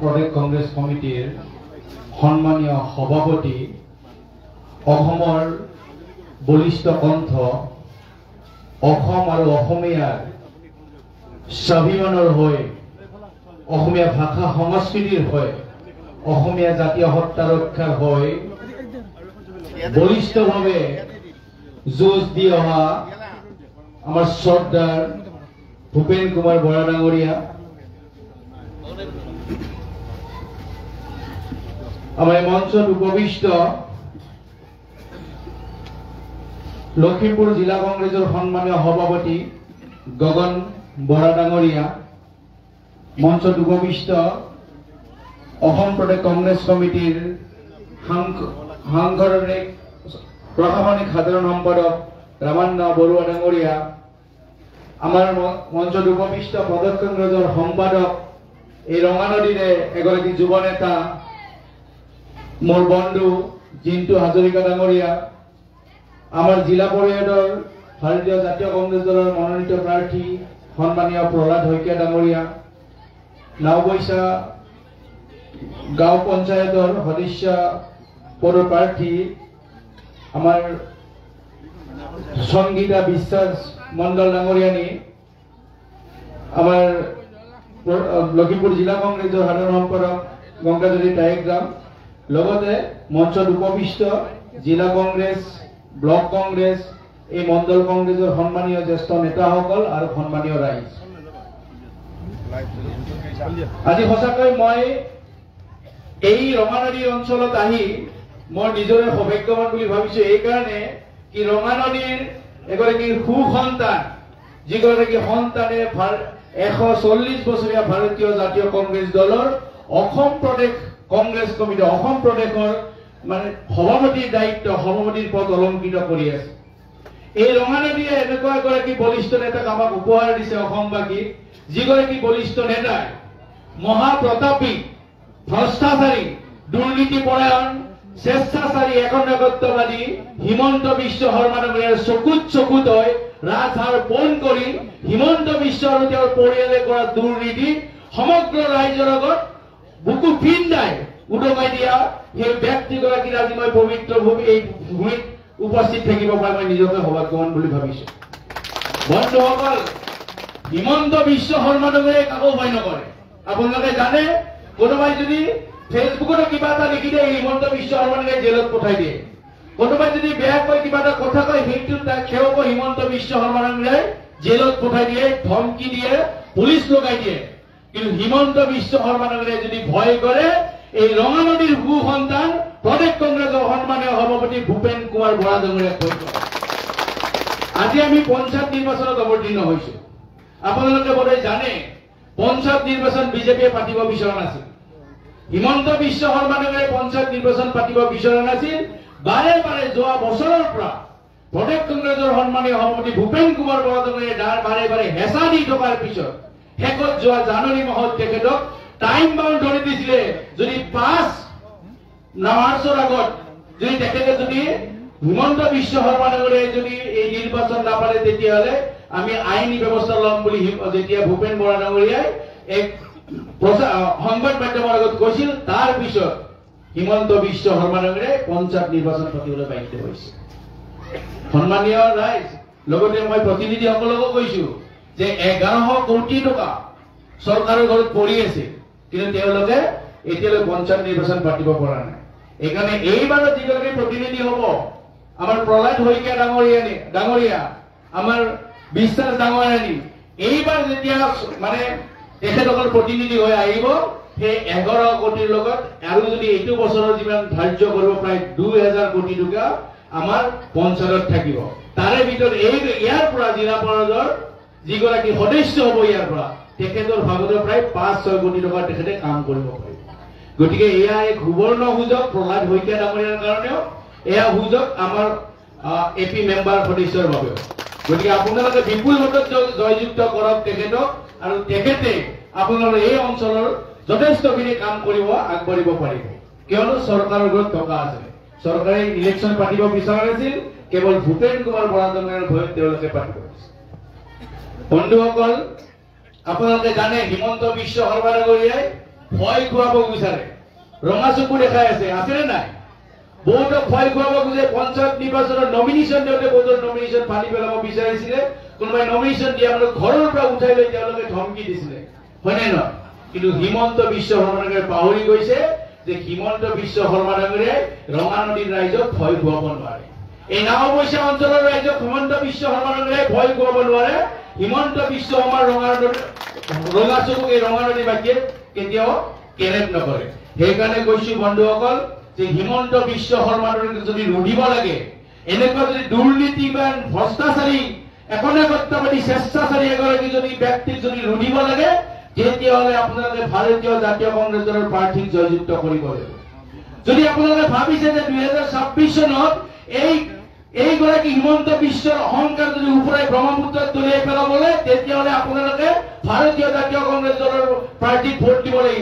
प्रदेश कांग्रेस कमिटिर सम्मानीय सभापति অসমৰ বলিষ্ঠ কণ্ঠ অসম আৰু অসমীয়াৰ স্বাভিমানৰ হৈ অসমীয়া ভাষা সংস্কৃতিৰ হৈ অসমীয়া জাতীয় সত্তা ৰক্ষাৰ হৈ বলিষ্ঠভাৱে যুঁজ দি অহা আমাৰ শ্ৰদ্ধাৰ ভূপেন কুমাৰ বৰা ডাঙৰীয়া আমাৰ মঞ্চত উপবিষ্ট लखीमपुर जिला कांग्रेसर सम्मानीय सभापति गगन बरा डांगरिया मंचत उपविष्ट प्रदेश कांग्रेस कमिटिर सांगठनिक प्रशासनिक साधारण सम्पादक रामान्ना बरुआ डांगरिया आमार मंचत उपविष्ट प्रदेश कांग्रेसर सम्पादक এই रंगानदीरे एगराकी युव नेता मोर बंधु जिंटू हाजरिका डांगरिया आमार जिला परिषदर भारतीय जातीय कांग्रेस दलर मनोनीत प्रार्थी सम्मानीय प्रहलाद शइकिया डांगरिया नावबैसा गाँव पंचायतर सदस्य पदर प्रार्थी आमार संगीता विश्वास मंडल डांगरियानी आमार लखीमपुर जिला कांग्रेसर साधारण सम्पादक गंगाजरी टाइग्राम लगते मंचत उपविष्ट जिला कांग्रेस ब्लक कांग्रेस এই মণ্ডল কংগ্ৰেছৰ সম্মানীয় জ্যেষ্ঠ নেতাসকল আৰু সম্মানীয় ৰাইজ আজি সঁচাকৈ মই এই ৰঙানদী অঞ্চলত আহি মই নিজৰে সৌভাগ্যৱান বুলি ভাবিছো এই কাৰণে কি ৰঙানদীৰ এগৰাকী সুসন্তান যিগৰাকী সন্তানে 140 বছৰীয়া ভাৰতীয় জাতীয় কংগ্ৰেছ দলৰ অসম প্ৰদেশ কংগ্ৰেছ কমিটি অসম প্ৰদেশৰ মানে সভাপতিৰ দায়িত্ব সভাপতিৰ পদ অলংকৃত কৰি আছে এই ৰঙানদীয়ে এনেকুৱা এগৰাকী বলিষ্ঠ নেতাক আমাক উপহাৰ দিছে অসমবাসী যিগৰাকী বলিষ্ঠ নেতাই মহাপ্ৰতাপী ভ্ৰষ্টাচাৰী দুৰ্নীতিপৰায়ণ স্বেচ্ছাচাৰী একনায়কত্ববাদী হিমন্ত বিশ্ব শৰ্মা ডাঙৰীয়াৰ চকুত হৈ ৰাজহাড় পণ কৰি হিমন্ত বিশ্ব আৰু তেওঁৰ পৰিয়ালে কৰা দুৰ্নীতি সমগ্ৰ ৰাইজৰ আগত বুকু পিন্দাই উদঙাই দিয়া সেই ব্যক্তিগৰাকীৰ আজি মই পবিত্ৰ ভূমিত উপস্থিত থাকিব পাই মই নিজকে সৌভাগ্যৱান বুলি ভাবিছো বন্ধুসকল হিমন্ত বিশ্ব শৰ্মা ডাঙৰীয়াই কাকো ভয় নকৰে আপোনালোকে জানে কোনোবাই যদি ফেচবুকত কিবা এটা লিখি দিয়ে হিমন্ত বিশ্ব শৰ্মা ডাঙৰীয়াই জেলত পঠাই দিয়ে কোনোবাই যদি বেয়াকৈ কিবা এটা কথা কয় সেইটো তাক খেওব হিমন্ত বিশ্ব শৰ্মা ডাঙৰীয়াই জেলত পঠাই দিয়ে ধমকি দিয়ে পুলিচ লগাই দিয়ে কিন্তু হিমন্ত বিশ্ব শৰ্মা ডাঙৰীয়াই যদি ভয় কৰে এই ৰঙানদীৰ ভূ সন্তান प्रदेश कांग्रेसर सम्मानीय सभापति भूपेन कुमार बरा डांगरिया आज आम पंचायत निर्वाचन अवतीर्ण आपलोके बोधय जाने पंचायत निर्वाचन बीजेपी पातिब बिचरा नासिल हिमंत विश्व शर्मा डांगरियाय पंचायत निर्वाचन पातिब बिचरा नासिल बारे बारे जोआ बछৰৰ পৰা प्रदेश कांग्रेसर सम्मानीय सभापति भूपेन कुमार बरा डांगरियाय बारे बारे हेसा দি থকাৰ পিছত হেকত যোৱা জানুৱাৰী মাহত তেখেতক টাইম বাউন্ড ধৰি দিছিলে যদি 5 মাৰ্চৰ আগত যদি তেখেতে যদি হিমন্ত বিশ্ব শৰ্মা ডাঙৰীয়াই যদি এই নিৰ্বাচন নাপালে তেতিয়াহলে আমি আইনী ব্যৱস্থা ল'ম বুলি যেতিয়া ভূপেন বৰা ডাঙৰীয়াই এক সংবাদ মাধ্যমৰ আগত কৈছিল তাৰ পিছত হিমন্ত বিশ্ব শৰ্মা ডাঙৰীয়াই পঞ্চায়ত নিৰ্বাচন পাতিবলৈ বাধ্য হৈছে সম্মানীয় ৰাইজ লগতে মই প্ৰতিনিধিসকলকো কৈছো যে 1100 কোটি টকা চৰকাৰৰ ঘৰত পৰি আছে কিন্তু তেওঁলোকে এতিয়ালৈ পঞ্চায়ত নিৰ্বাচন পাতিব পৰা নাই এখানে এইবাৰ যিগৰাকী প্ৰতিনিধি হ'ব আমাৰ প্ৰহলাদ শইকীয়া ডাঙৰীয়া আমাৰ বিশ্বাস ডাঙৰীয়ানী এইবাৰ যেতিয়া মানে তেখেতসকল প্ৰতিনিধি হৈ আহিব সেই 11 কোটিৰ লগত আৰু যদি এইটো বছৰৰ যিমান ধাৰ্য কৰিব প্ৰায় 2000 কোটি টকা আমাৰ পঞ্চায়তত থাকিব তাৰে ভিতৰত এই ইয়াৰ পৰা জিলা পৰিষদৰ যিগৰাকী সদস্য হ'ব ইয়াৰ পৰা তেখেতৰ ভাগত প্ৰায় 5-6 কোটি টকা তেখেতে কাম কৰিব পাৰিব গতিকে এয়া এক সুবৰ্ণ সুযোগ প্ৰহলাদ শইকীয়া ডাঙৰীয়াৰ কাৰণেও এয়া সুযোগ আমাৰ এপি মেম্বাৰ সদস্যৰ বাবেও গতিকে আপোনালোকে বিপুল ভোটত জয়যুক্ত কৰক তেখেতক আৰু তেখেতে আপোনালোকৰ এই অঞ্চলৰ যথেষ্টখিনি কাম কৰিব আগবাঢ়িব পাৰিব কিয়নো চৰকাৰৰ ঘৰত টকা আছে চৰকাৰে ইলেকশ্যন পাতিব বিচৰা নাছিল কেৱল ভূপেন কুমাৰ বৰা ডাঙৰীয়াৰ ভয়ত তেওঁলোকে পাতিব বন্ধুসকল আপোনালোকে জানে হিমন্ত বিশ্ব শৰ্মা ডাঙৰীয়াই ভয় খুৱাব বিচাৰে, ৰঙা চকু দেখাই আছেনে নাই? বহুতক ভয় খুৱাব খোজে। পঞ্চায়ত নিৰ্বাচনৰ নমিনেশ্যন দিওঁতে বহুতৰ নমিনেশ্যন ফালি পেলাব বিচাৰিছিলে, কোনোবাই নমিনেশ্যন দিয়া মানে ঘৰৰ পৰা উঠাই লৈ তেওঁলোকে ধমকি দিছিলে, হয়নে নহয়? কিন্তু হিমন্ত বিশ্ব শৰ্মা ডাঙৰীয়াই পাহৰি গৈছে যে হিমন্ত বিশ্ব শৰ্মা ডাঙৰীয়াই ৰঙা নদীৰ ৰাইজক ভয় খুৱাব নোৱাৰে। এই নাও অৱশ্যে অঞ্চলৰ ৰাইজক হিমন্ত বিশ্ব শৰ্মা ডাঙৰীয়াই ভয় খুৱাব নোৱাৰে। হিমন্ত বিশ্ব শৰ্মাৰ ৰঙা চকুক এই ৰঙা নদী বাকীয়ে কেতিয়াও কেৰেপ নকৰে। সেইকাৰণে কৈছো বন্ধুসকল যে হিমন্ত বিশ্ব শৰ্মাৰ যদি ৰুধিব লাগে, এনেকুৱা যদি দুৰ্নীতিবান ভ্ৰষ্টাচাৰী একনায়কত্ববাদী স্বেচ্ছাচাৰী এগৰাকী যদি ব্যক্তিক যদি ৰুধিব লাগে, তেতিয়াহ'লে আপোনালোকে ভাৰতীয় জাতীয় কংগ্ৰেছ দলৰ প্ৰাৰ্থীক জয়যুক্ত কৰিব লাগিব। যদি আপোনালোকে ভাবিছে যে 2026 চনত এইগৰাকী হিমন্ত বিশ্বৰ অহংকাৰ যদি ওপৰাই ব্ৰহ্মপুত্ৰত দলিয়াই পেলাবলৈ, তেতিয়াহ'লে আপোনালোকে ভাৰতীয় জাতীয় কংগ্ৰেছ দলৰ প্ৰাৰ্থীক ভোট দিব লাগিব।